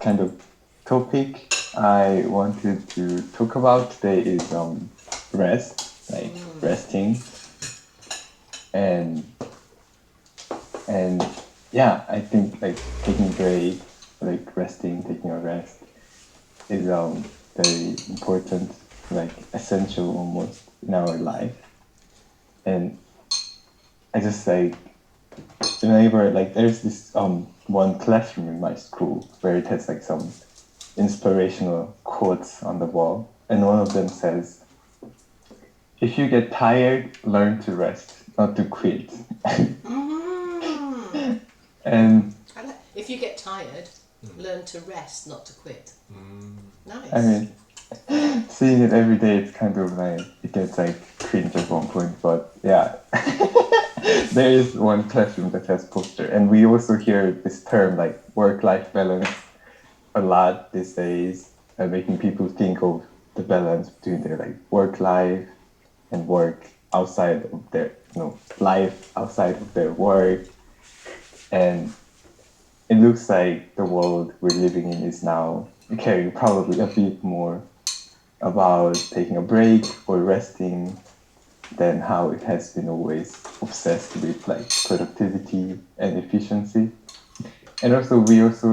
kind of topic I wanted to talk about today is rest, like resting, and and yeah, I think like taking a break, like resting, taking a rest is very important, like essential almost in our life. And I just like remember like there's this one classroom in my school where it has like some inspirational quotes on the wall, and one of them says, "If you get tired, learn to rest, not to quit." And If you get tired, learn to rest, not to quit. Nice. I mean, seeing it every day, it's kind of like it gets like cringe at one point, but yeah. There is one classroom that has poster, and we also hear this term like work-life balance a lot these days, making people think of the balance between their like work life and work outside of their life outside of their work. And it looks like the world we're living in is now caring probably a bit more about taking a break or resting than how it has been always obsessed with like productivity and efficiency. And also we also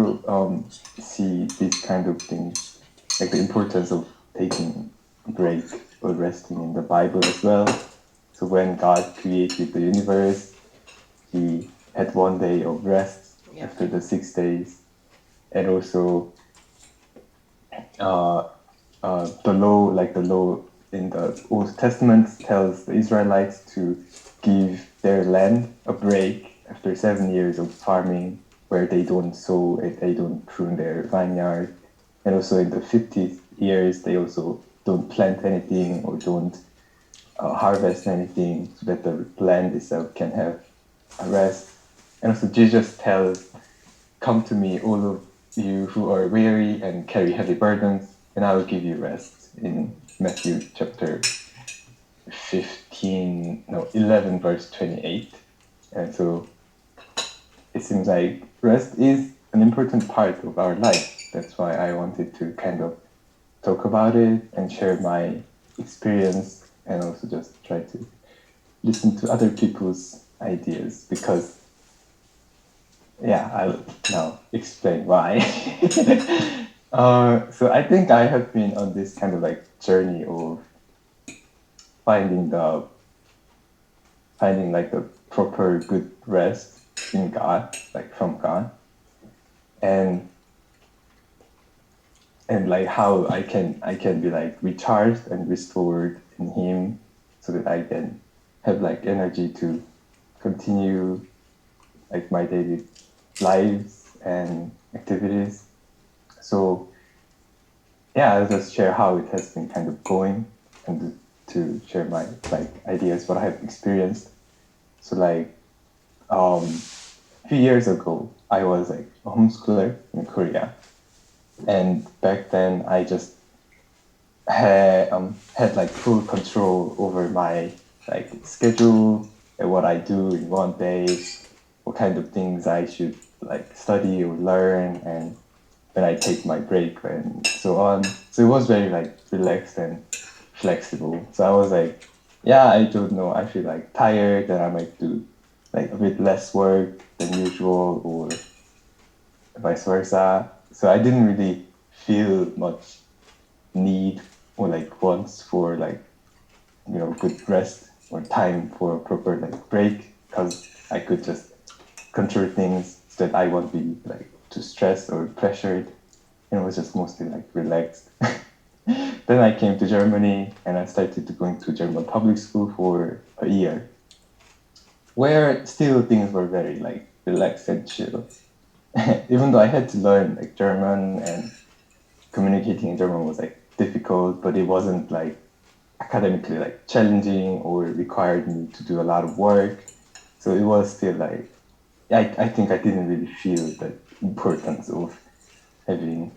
see these kind of things, like the importance of taking a break or resting in the Bible as well. So when God created the universe, he had one day of rest after the 6 days. And also the law in the Old Testament tells the Israelites to give their land a break after 7 years of farming, where they don't sow and they don't prune their vineyard. And also in the 50th years, they also don't plant anything or don't harvest anything, so that the land itself can have a rest. And also Jesus tells, "Come to me, all of you who are weary and carry heavy burdens, and I will give you rest," in Matthew chapter 11 verse 28. And so it seems like rest is an important part of our life. That's why I wanted to kind of talk about it and share my experience, and also just try to listen to other people's ideas, because I'll now explain why. So I think I have been on this kind of like journey of finding like the proper good rest in God, like from God, and like how I can be like recharged and restored in Him, so that I can have like energy to continue like my daily lives and activities. So I'll just share how it has been kind of going, and to share my like ideas, what I have experienced. So like a few years ago, I was like a homeschooler in Korea, and back then I just had like full control over my like schedule and what I do in one day, what kind of things I should like study or learn, and when I take my break and so on. So it was very like relaxed and flexible. So I was like, I don't know, I feel like tired, and I might do like a bit less work than usual, or vice versa. So I didn't really feel much need or like wants for like good rest or time for a proper like break, because I could just control things so that I won't be like too stressed or pressured, and it was just mostly like relaxed. Then I came to Germany, and I started to going to German public school for a year, where still things were very like relaxed and chill. Even though I had to learn like German, and communicating in German was like difficult, but it wasn't like academically like challenging or required me to do a lot of work. So it was still like I think I didn't really feel the importance of having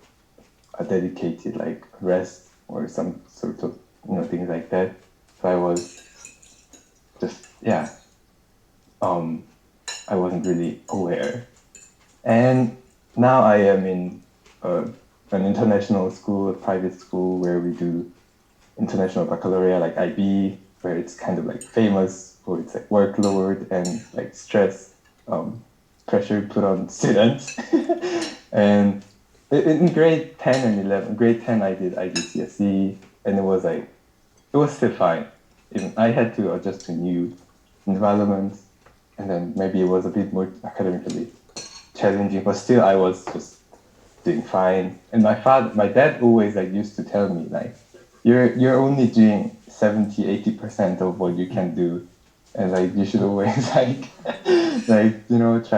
a dedicated like rest or some sort of things like that. So I was just I wasn't really aware. And now I am in uh, an international school, a private school where we do international baccalaureate, like IB, where it's kind of like famous for its like workload and like stress, pressure put on students. And in grade 10 and 11, grade 10 I did CSE, and it was still fine. Even I had to adjust to new environments, and then maybe it was a bit more academically challenging, but still I was just doing fine. And my dad always like used to tell me like, you're only doing 70-80% of what you can do, and like you should always try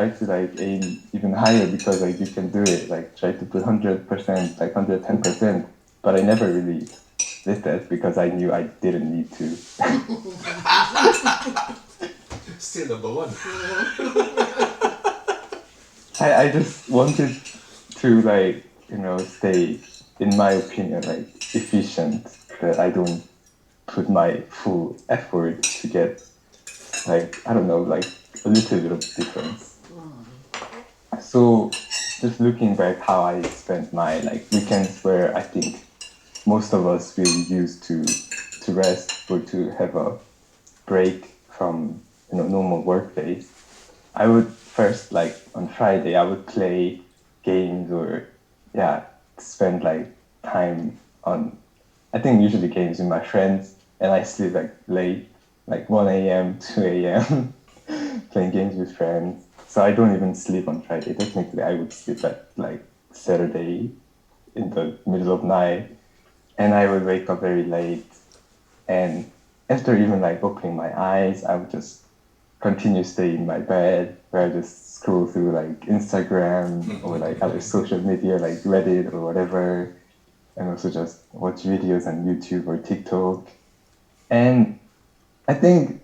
to like aim even higher because like you can do it. Like try to put 100%, like 110%. But I never really did that because I knew I didn't need to. Still number one. I just wanted to like stay, in my opinion, like efficient, that I don't put my full effort to get like I don't know, like a little bit of difference. So just looking back how I spent my like weekends, where I think most of us really use to rest or to have a break from normal work days. I would first, like on Friday, I would play games, or yeah, spend like time on, I think usually games with my friends, and I sleep like late, like 1 a.m., 2 a.m. playing games with friends. So I don't even sleep on Friday. Technically, I would sleep at like Saturday in the middle of night, and I would wake up very late. And after even like opening my eyes, I would just continue staying in my bed, where I just scroll through like Instagram or like other social media, like Reddit or whatever, and also just watch videos on YouTube or TikTok. And I think,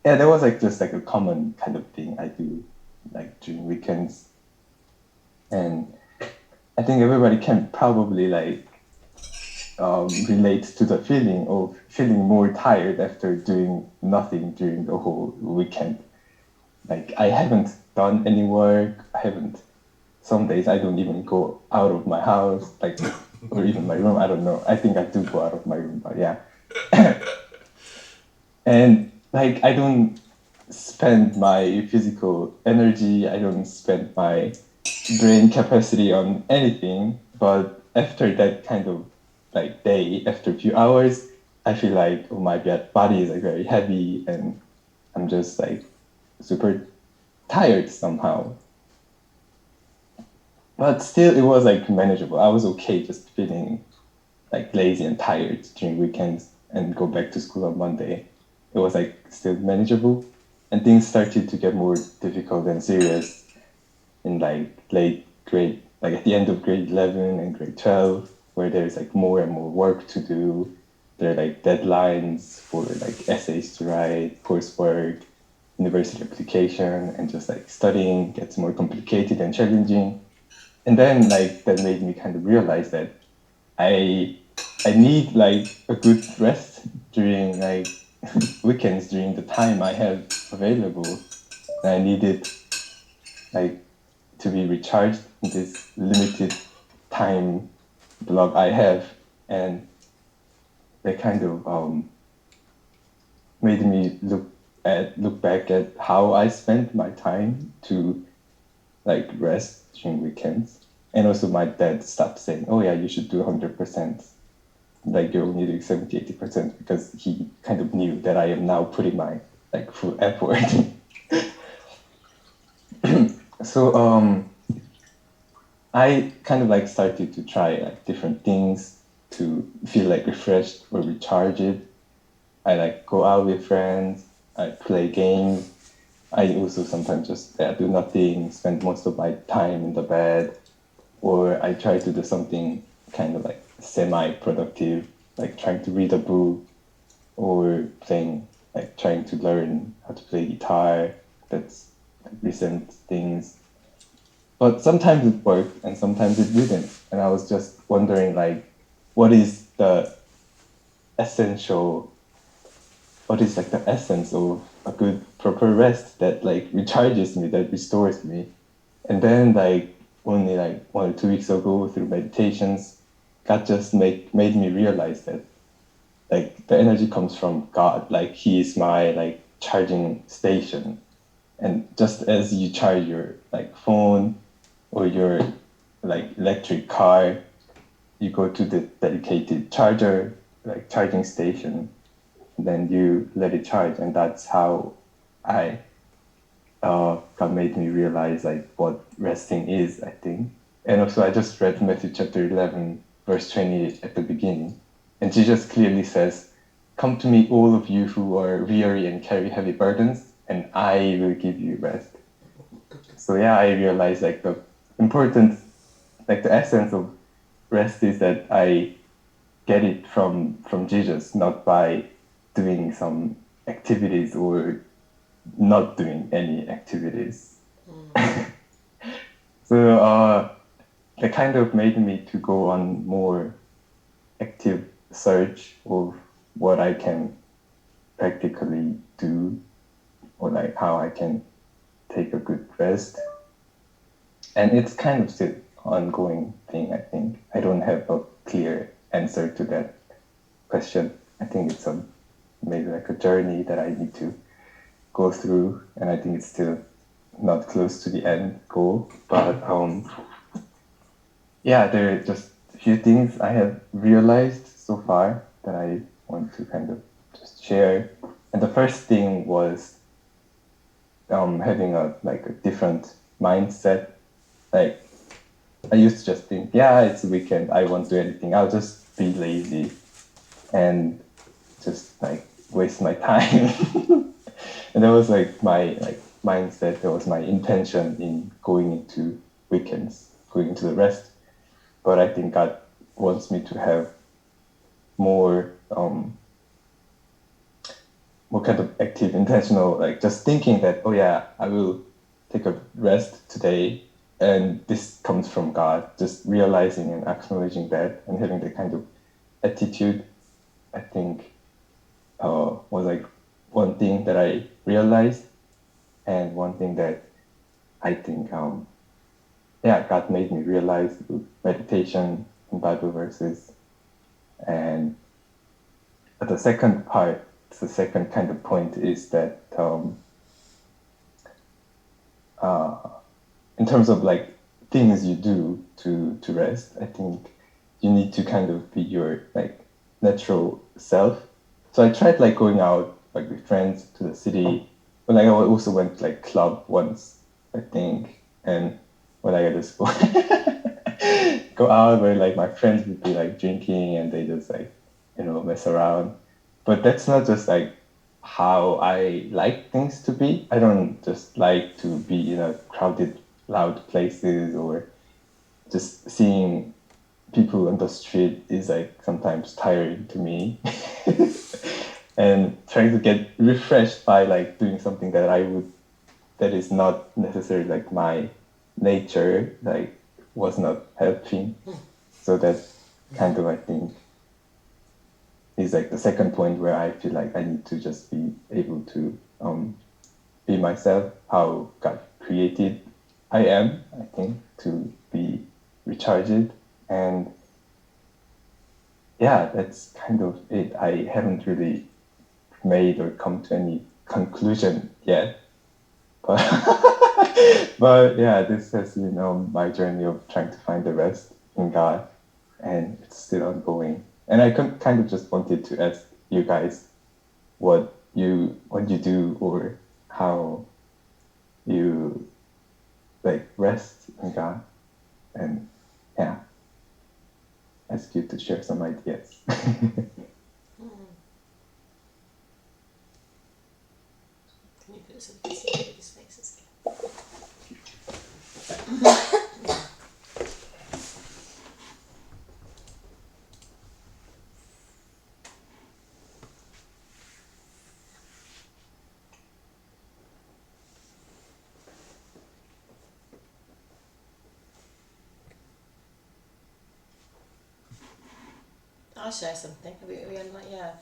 yeah, that was like just like a common kind of thing I do like during weekends. And I think everybody can probably like relate to the feeling of feeling more tired after doing nothing during the whole weekend. Like I haven't done any work. I haven't. Some days I don't even go out of my house, like, or even my room. I don't know. I think I do go out of my room, but yeah. And like I don't spend my physical energy. I don't spend my brain capacity on anything. But after that kind of like day, after a few hours, I feel like, oh, my body is like very heavy, and I'm just like super tired somehow. But still, it was like manageable. I was okay just feeling like lazy and tired during weekends and go back to school on Monday. It was like still manageable. And things started to get more difficult and serious in like late grade, like at the end of grade 11 and grade 12, where there's like more and more work to do. There are like deadlines for like essays to write, coursework, university application, and just like studying gets more complicated and challenging. And then like that made me kind of realize that I I need like a good rest during like weekends, during the time I have available. And I needed like to be recharged in this limited time block I have. And that kind of made me look back at how I spent my time to like rest during weekends. And also my dad stopped saying, oh yeah, you should do 100%. Like you're only doing 70-80%, because he kind of knew that I am now putting my like full effort. So I kind of like started to try like different things to feel like refreshed or recharged. I like go out with friends, I play games. I also sometimes just do nothing, spend most of my time in the bed, or I try to do something kind of like semi-productive, like trying to read a book, or playing, like trying to learn how to play guitar. That's like recent things. But sometimes it worked and sometimes it didn't. And I was just wondering, like, what is the essential, what is like the essence of a good proper rest that like recharges me, that restores me. And then like only like 1 or 2 weeks ago through meditations, God just made me realize that like the energy comes from God. Like He is my like charging station. And just as you charge your like phone or your like electric car, you go to the dedicated charger, like charging station, and then you let it charge. And that's how I God made me realize like what resting is, I think. And also I just read Matthew chapter 11, verse 20 at the beginning. And Jesus clearly says, "Come to me, all of you who are weary and carry heavy burdens, and I will give you rest." So yeah, I realized like the importance, like the essence of rest is that I get it from Jesus, not by doing some activities or not doing any activities. So that kind of made me to go on more active search of what I can practically do, or like how I can take a good rest. And it's kind of still ongoing thing, I think. I don't have a clear answer to that question. I think it's maybe like a journey that I need to go through, and I think it's still not close to the end goal. But yeah, there are just a few things I have realized so far that I want to kind of just share. And the first thing was having a different mindset. Like I used to just think, yeah, it's a weekend, I won't do anything, I'll just be lazy and just like waste my time. And that was like my mindset, that was my intention in going into weekends, going into the rest. But I think God wants me to have more more kind of active, intentional, like just thinking that, oh yeah, I will take a rest today, and this comes from God. Just realizing and acknowledging that and having that kind of attitude, I think, was like one thing that I realized, and one thing that I think, yeah, God made me realize with meditation and Bible verses. And the second part, the second kind of point is that in terms of like things you do to rest, I think you need to kind of be your like natural self. So I tried like going out like with friends to the city, but like I also went to, like club once, I think, and when I just go out where like my friends would be like drinking and they just like mess around, but that's not just like how I like things to be. I don't just like to be in a crowded, loud places, or just seeing people on the street is like sometimes tiring to me. And trying to get refreshed by like doing something that is not necessarily like my nature, like was not helping. So that kind of, I think, is like the second point where I feel like I need to just be able to be myself, how God created I am, I think, to be recharged. And yeah, that's kind of it. I haven't really made or come to any conclusion yet. But but yeah, this has been my journey of trying to find the rest in God, and it's still ongoing. And I kind of just wanted to ask you guys what you do, or how you like rest in God, and yeah, ask you to share some ideas. Can you put it so we can see everybody's faces again? I'll share something. We like, yeah.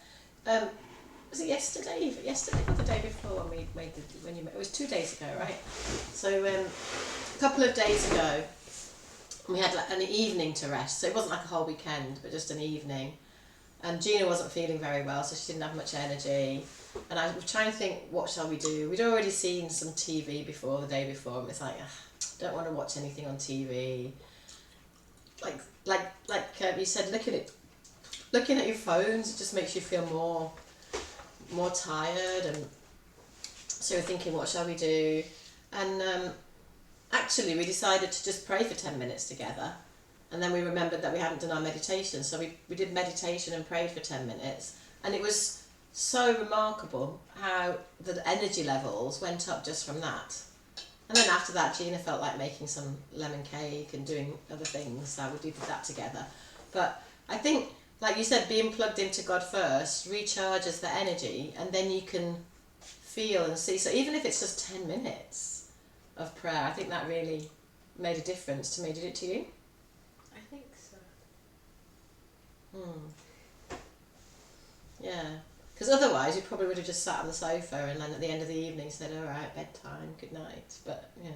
Was it yesterday? Yesterday or the day before when we made it was 2 days ago, right? So a couple of days ago, We had like an evening to rest, so it wasn't like a whole weekend, but just an evening. And Gina wasn't feeling very well, so she didn't have much energy. And I was trying to think, what shall we do? We'd already seen some TV before, the day before, and it's like, don't want to watch anything on TV. Like you said, looking at your phones, it just makes you feel more tired. And so we're thinking, what shall we do? And actually, we decided to just pray for 10 minutes together. And then we remembered that we hadn't done our meditation, so we did meditation and prayed for 10 minutes. And it was so remarkable how the energy levels went up just from that. And then after that, Gina felt like making some lemon cake and doing other things, so we did that together. But I think, like you said, being plugged into God first recharges the energy, and then you can feel and see. So even if it's just 10 minutes of prayer, I think that really made a difference to me. Did it to you? I think so. Yeah, because otherwise you probably would have just sat on the sofa and then at the end of the evening said, all right, bedtime, good night. But yeah,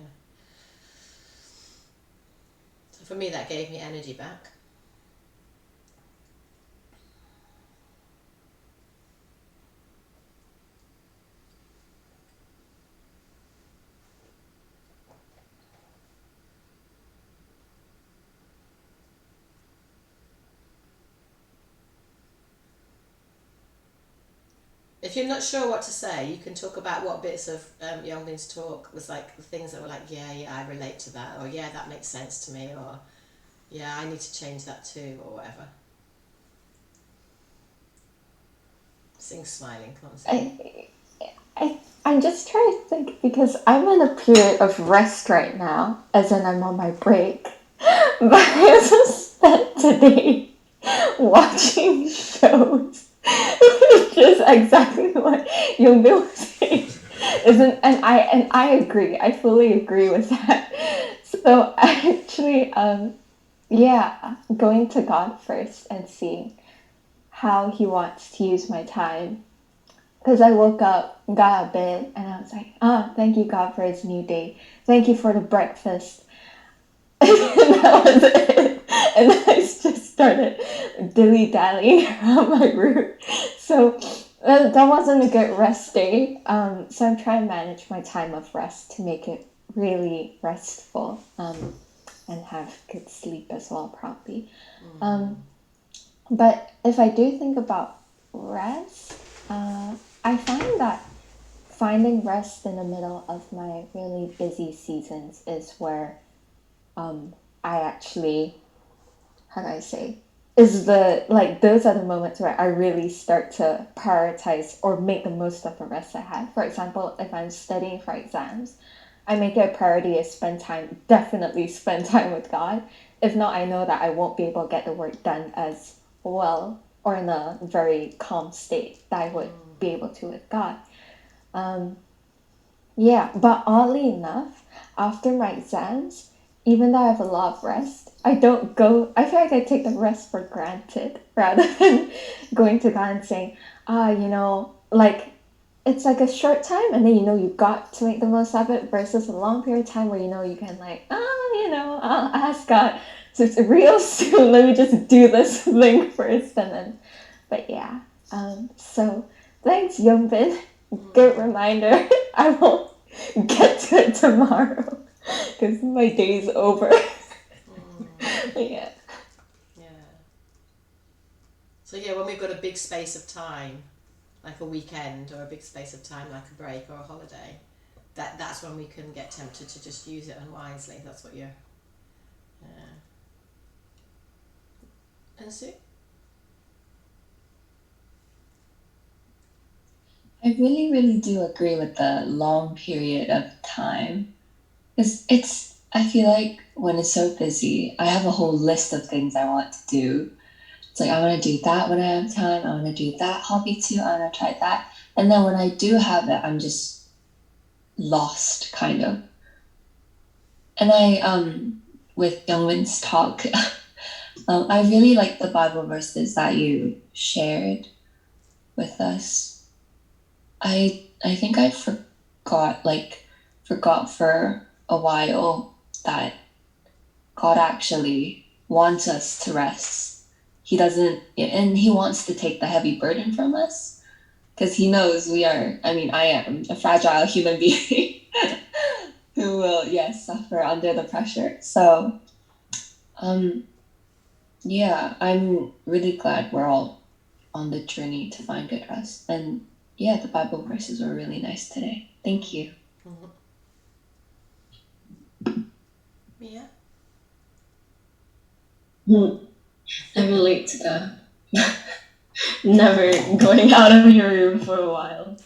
so for me that gave me energy back. If you're not sure what to say, you can talk about what bits of Youngbin's talk was like, the things that were like, yeah, I relate to that, or yeah, that makes sense to me, or yeah, I need to change that too, or whatever. Sing smiling, come on, sing. I'm just trying to think because I'm in a period of rest right now, as in I'm on my break. But I also spent today watching shows, which is exactly what Youngbin was saying. Isn't and I agree. I fully agree with that. So actually, going to God first and seeing how He wants to use my time. Because I woke up, got out of bed, and I was like, thank you, God, for this new day. Thank you for the breakfast. And that was it. And then I just started dilly-dallying around my room. So that wasn't a good rest day. So I'm trying to manage my time of rest to make it really restful and have good sleep as well, probably. But if I do think about rest, I find that finding rest in the middle of my really busy seasons is where I actually, how do I say, those are the moments where I really start to prioritize or make the most of the rest I have. For example, if I'm studying for exams, I make it a priority to definitely spend time with God. If not, I know that I won't be able to get the work done as well or in a very calm state that I would be able to with God. But oddly enough, after my exams, even though I have a lot of rest, I feel like I take the rest for granted rather than going to God and saying, like, it's like a short time and then you got to make the most of it versus a long period of time where you can I'll ask God. So it's real soon, let me just do this thing first and then, but yeah. So thanks, Youngbin. Good reminder. I won't get to it tomorrow because my day's over. Yeah. So yeah, when we've got a big space of time, like a weekend or a big space of time like a break or a holiday, that's when we can get tempted to just use it unwisely. That's what you're... And Sue? I really, really do agree with the long period of time. Because I feel like when it's so busy, I have a whole list of things I want to do. It's like, I want to do that when I have time. I want to do that hobby too. I want to try that. And then when I do have it, I'm just lost, kind of. And with Youngwin's talk, I really like the Bible verses that you shared with us. I think I forgot for a while that God actually wants us to rest. He doesn't, and He wants to take the heavy burden from us because He knows we are, I mean, I am a fragile human being who will, yes, suffer under the pressure. So, um, yeah, I'm really glad we're all on the journey to find good rest. And yeah, the Bible verses were really nice today. Thank you. Mia? I relate to that. Never going out of your room for a while.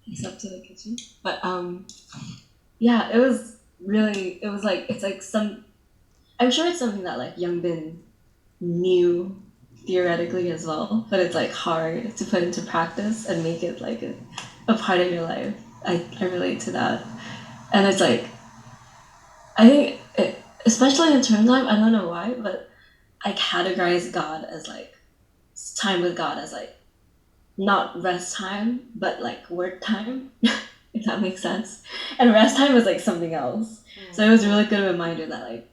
Except to the kitchen. But yeah, it was like it's like I'm sure it's something that like Youngbin knew theoretically as well, but it's like hard to put into practice and make it like a part of your life. I relate to that. And it's like I think especially in term time, I don't know why, but I categorize God as like time with God as like not rest time, but like work time, if that makes sense. And rest time was like something else. So it was a really good reminder that like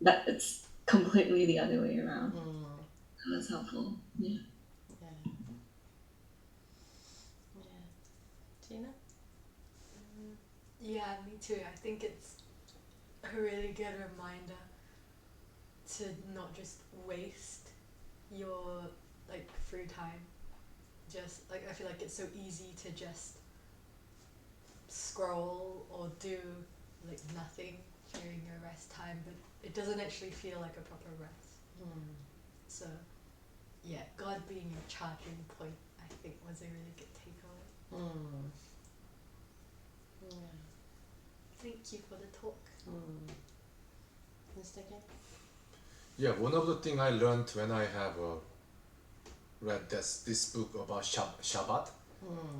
that it's completely the other way around. That was helpful. Yeah. Tina? Yeah, me too. I think it's a really good reminder to not just waste your like free time. Just like I feel like it's so easy to just scroll or do like nothing during your rest time, but it doesn't actually feel like a proper rest. So yeah, God being your charging point, I think, was a really good takeaway. Thank you for the talk. Mr. King? Yeah, one of the things I learned when I have read this book about Shabbat,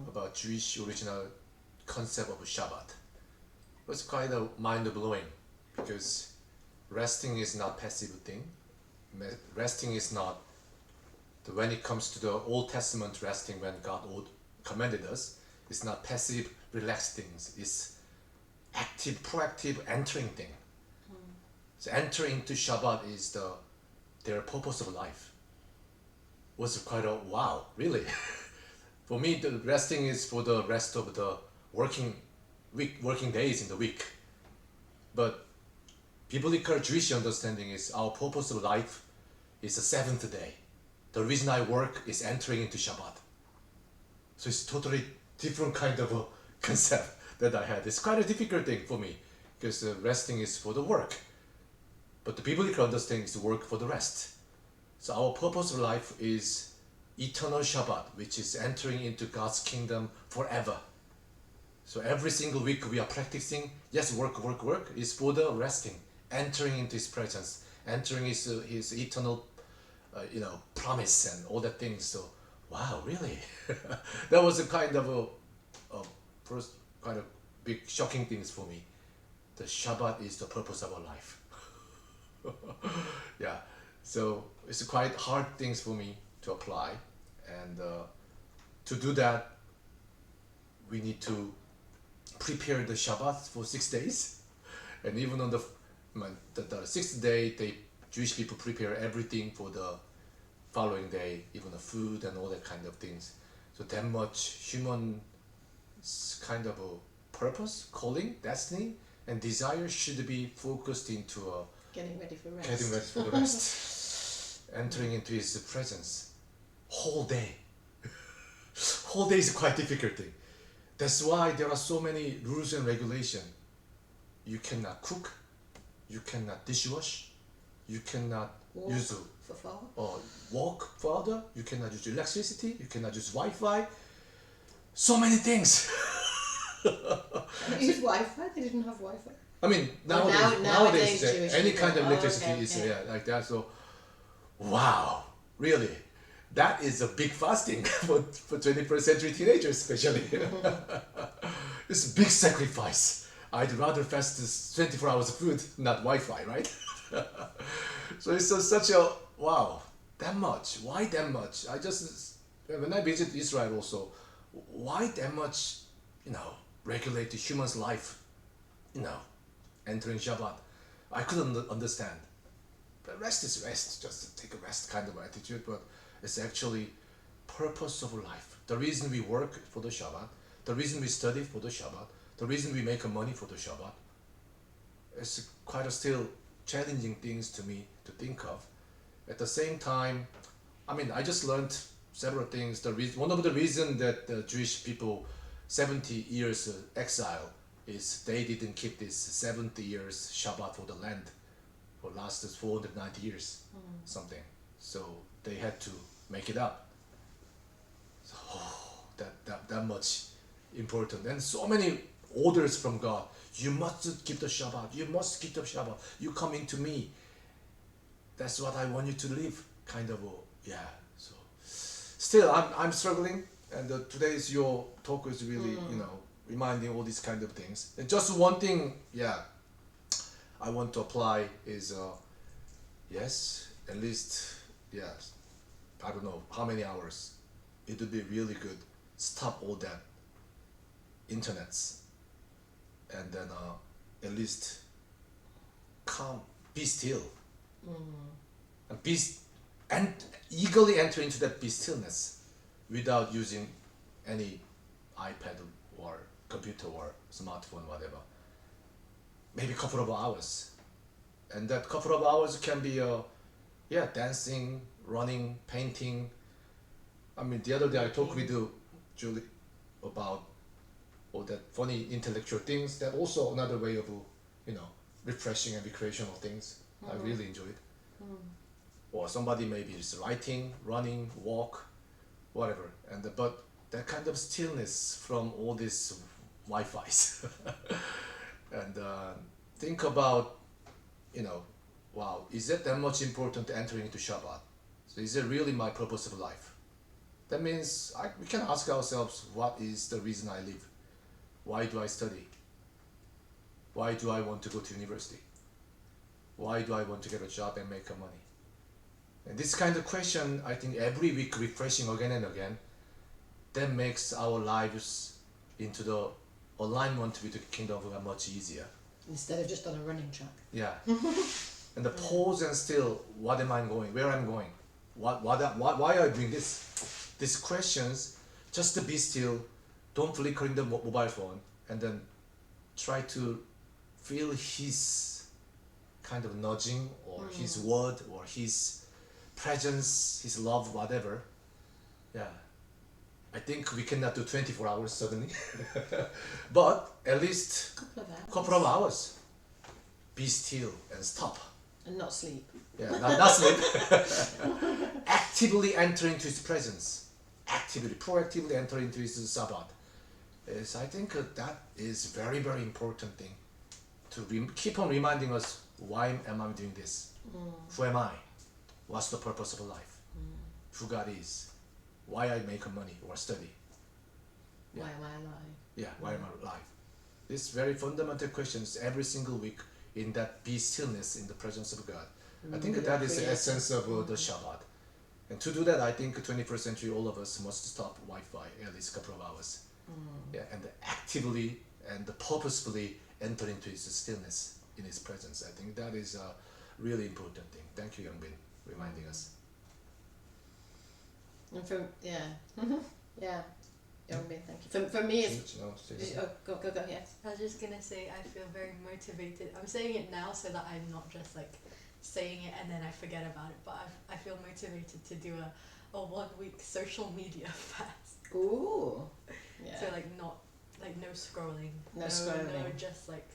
about Jewish original concept of Shabbat, was quite mind-blowing because resting is not passive thing. Resting is not, when it comes to the Old Testament resting when God commanded us, it's not passive, relaxed things. It's active, proactive, entering thing. So entering into Shabbat is their purpose of life. Was quite a wow, really. For me, the resting is for the rest of the working days in the week. But biblical Jewish understanding is our purpose of life is the seventh day. The reason I work is entering into Shabbat. So it's totally different kind of a concept that I had. It's quite a difficult thing for me because resting is for the work. But the biblical understanding is to work for the rest. So our purpose of life is eternal Shabbat, which is entering into God's kingdom forever. So every single week we are practicing, yes, work is for the resting, entering into His presence, entering His eternal, promise and all that things. So, wow, really? That was a kind of a first kind of big shocking things for me. The Shabbat is the purpose of our life. Yeah, so it's quite hard things for me to apply, and to do that, we need to prepare the Shabbat for 6 days, and even on the sixth day, Jewish people prepare everything for the following day, even the food and all that kind of things. So that much human kind of a purpose, calling, destiny, and desire should be focused into Getting ready for rest. getting ready for the rest, entering into His presence, whole day. Whole day is quite difficult thing. That's why there are so many rules and regulations. You cannot cook, you cannot dishwash, you cannot use for far. walk further, you cannot use electricity, you cannot use Wi-Fi. So many things. They use Wi-Fi? They didn't have Wi-Fi. I mean, nowadays Jewish any people. kind of electricity Okay. is like that. So, wow, really, that is a big fasting for 21st century teenagers, especially. It's a big sacrifice. I'd rather fast this 24 hours of food, not Wi-Fi, right? So it's such a wow. That much? Why that much? When I visit Israel also, why that much? Regulate the human's life entering Shabbat, I couldn't understand. But rest is rest, just take a rest kind of attitude, but it's actually purpose of life. The reason we work for the Shabbat, the reason we study for the Shabbat, the reason we make money for the Shabbat, it's quite a still challenging things to me to think of. At the same time, I just learned several things. One of the reasons that the Jewish people 70 years exile is they didn't keep this 70 years Shabbat for the land for last 490 years, something. So they had to make it up. So, that much important. And so many orders from God. You must keep the Shabbat. You must keep the Shabbat. You come into me. That's what I want you to live. Kind of, So still, I'm struggling. And today's your talk is really, reminding all these kind of things. And just one thing, I want to apply is, yes, at least, I don't know how many hours. It would be really good. Stop all that internets, and then at least calm, be still, and eagerly enter into that be stillness, without using any iPad or computer or smartphone, whatever. Maybe a couple of hours, and that couple of hours can be dancing, running, painting. The other day I talked with Julie about all that funny intellectual things. That also another way of refreshing and recreational things. I really enjoy it. Or somebody maybe is writing, running, walk, whatever. But that kind of stillness from all these Wi-Fi's. And think about, wow, is it that much important to enter into Shabbat? So is it really my purpose of life? That means we can ask ourselves, what is the reason I live? Why do I study? Why do I want to go to university? Why do I want to get a job and make money? And this kind of question, I think every week refreshing again and again, that makes our lives into the alignment with the kingdom of God much easier. Instead of just on a running track. Yeah. And the pause and still, what am I going? Where I'm going? Why are I doing this? These questions, just to be still, don't flicker in the mobile phone, and then try to feel his kind of nudging, or his word, or his presence, his love, whatever. Yeah. I think we cannot do 24 hours suddenly, but at least couple of hours. Be still and stop. And not sleep. Yeah, not sleep. Actively enter into his presence. Proactively enter into his Sabbat. I think that is very, very important thing. To keep on reminding us, why am I doing this? Who am I? What's the purpose of life? Who God is? Why I make money or study? Why am I alive? Yeah, why am I alive? These very fundamental questions every single week in that be stillness in the presence of God. I think that is the essence of the Shabbat. And to do that, I think 21st century, all of us must stop Wi-Fi at least a couple of hours. Yeah, and actively and purposefully enter into his stillness in his presence. I think that is a really important thing. Thank you, Youngbin, reminding us. And Youngbin, thank you. For me, it's go yes. I was just gonna say I feel very motivated. I'm saying it now so that I'm not just like saying it and then I forget about it. But I feel motivated to do a 1 week social media fast. Ooh. Yeah. So not no scrolling. No scrolling. No, just like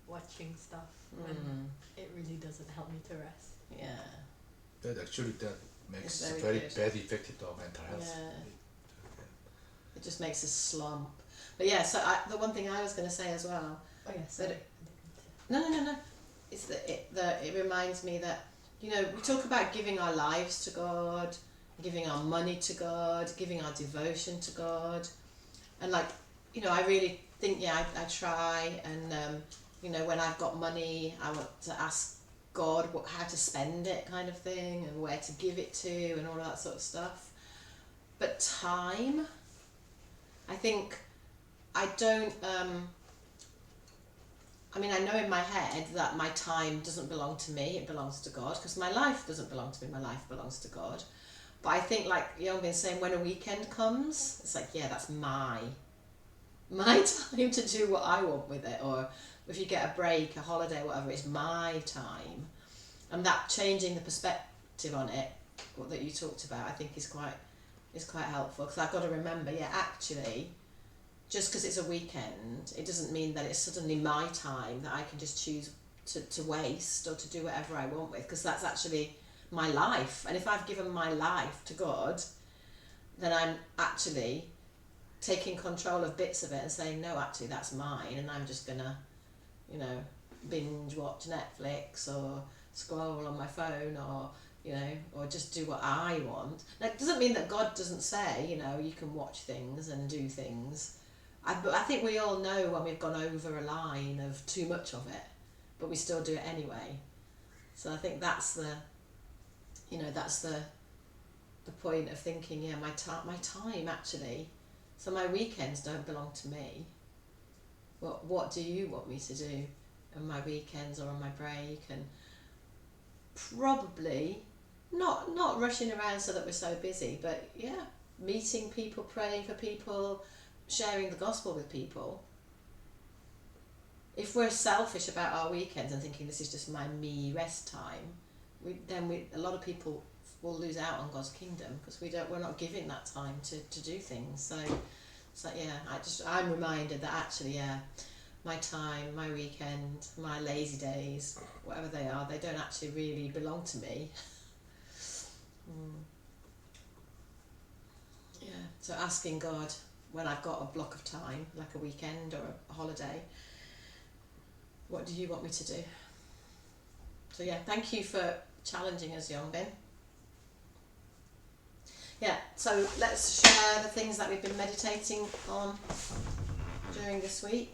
watching stuff when it really doesn't help me to rest. Yeah. That makes It's a very very good. bad effect to our mental health. Yeah. It just makes us slump. But yeah, so the one thing I was going to say as well. Oh yeah, sorry. No. It's that it reminds me that, we talk about giving our lives to God, giving our money to God, giving our devotion to God. And I really think, I try, and when I've got money, I want to ask God how to spend it, kind of thing, and where to give it to, and all that sort of stuff. But time, I think I don't I mean, I know in my head that my time doesn't belong to me, it belongs to God, because my life doesn't belong to me, my life belongs to God. But I think, like Youngbin saying, when a weekend comes, it's like, yeah, that's my time to do what I want with it. Or if you get a break, a holiday, whatever, it's my time. And that changing the perspective on it, what that you talked about, I think is quite helpful, because I've got to remember, yeah, actually, just because it's a weekend, it doesn't mean that it's suddenly my time that I can just choose to waste or to do whatever I want with, because that's actually my life. And if I've given my life to God, then I'm actually taking control of bits of it and saying, no, actually, that's mine, and I'm just gonna, you know, binge watch Netflix or scroll on my phone, or you know, or just do what I want. That doesn't mean that God doesn't say, you know, you can watch things and do things. But I think we all know when we've gone over a line of too much of it, but we still do it anyway. So I think that's the, you know, that's the point of thinking, yeah, my time actually. So my weekends don't belong to me. What do you want me to do on my weekends or on my break? And probably not rushing around so that we're so busy, but yeah, meeting people, praying for people, sharing the gospel with people. If we're selfish about our weekends and thinking this is just my me rest time, a lot of people will lose out on God's kingdom, because we're not giving that time to do things. So yeah, I'm reminded that actually, yeah, my time, my weekend, my lazy days, whatever they are, they don't actually really belong to me. Yeah, so asking God, when I've got a block of time, like a weekend or a holiday, what do you want me to do? So yeah, thank you for challenging us, Youngbin. Yeah, so let's share the things that we've been meditating on during this week.